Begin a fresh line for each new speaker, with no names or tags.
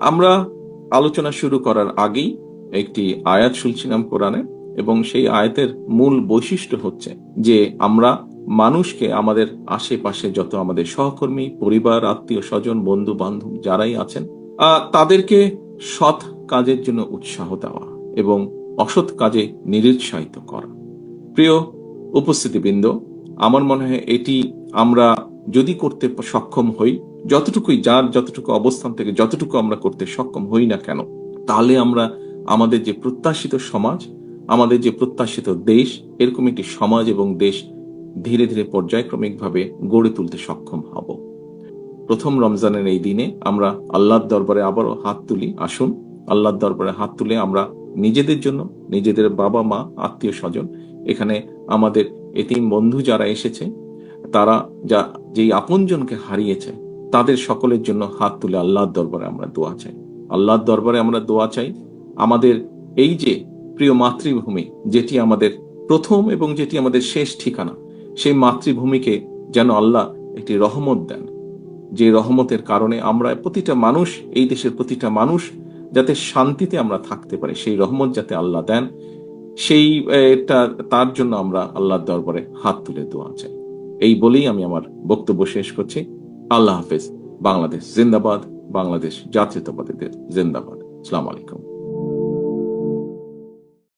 আমরা আলোচনা শুরু করার আগেই একটি আয়াত শুনছিলাম কোরআনে, এবং সেই আয়াতের মূল বৈশিষ্ট্য হচ্ছে যে আমরা মানুষকে আমাদের আশেপাশে যত আমাদের সহকর্মী, পরিবার, আত্মীয় স্বজন, বন্ধু বান্ধব যারাই আছেন তাদেরকে সৎ কাজের জন্য উৎসাহ দেওয়া এবং অসৎ কাজে নিরুৎসাহিত করা। প্রিয় উপস্থিতিবৃন্দ, আমার মনে হয় এটি আমরা যদি করতে সক্ষম হই, যতটুকুই যার যতটুকু অবস্থান থেকে যতটুকু আমরা করতে সক্ষম হই না কেন, তাহলে আমরা আমাদের যে প্রত্যাশিত সমাজ, আমাদের যে প্রত্যাশিত দেশ, এরকম একটি সমাজ এবং দেশ ধীরে ধীরে পর্যায়ক্রমিকভাবে গড়ে তুলতে সক্ষম হব। প্রথম রমজানের এই দিনে আমরা আল্লাহর দরবারে আবারও হাত তুলি। আসুন আল্লাহর দরবারে হাত তুলে আমরা নিজেদের জন্য, নিজেদের বাবা মা, আত্মীয় স্বজন, এখানে আমাদের এতিম বন্ধু যারা এসেছে, তারা যা যেই আপনজনকে হারিয়েছে, তাদের সকলের জন্য হাত তুলে আল্লাহর দরবারে আমরা দোয়া চাই। আল্লাহর দরবারে আমরা দোয়া চাই আমাদের এই যে প্রিয় মাতৃভূমি, যেটি আমাদের প্রথম এবং যেটি আমাদের শেষ ঠিকানা, সেই মাতৃভূমিকে যেন আল্লাহ একটি রহমত দেন, যে রহমতের কারণে আমরা প্রতিটা মানুষ, এই দেশের প্রতিটা মানুষ যাতে শান্তিতে আমরা থাকতে পারি, সেই রহমত যাতে আল্লাহ দেন, সেই তার জন্য আমরা আল্লাহর দরবারে হাত তুলে দোয়া চাই। এই বলেই আমি আমার বক্তব্য শেষ করছি। আল্লাহ হাফেজ। বাংলাদেশ জিন্দাবাদ, বাংলাদেশ জাতীয়তাবাদীদের জিন্দাবাদ। আসসালামু আলাইকুম।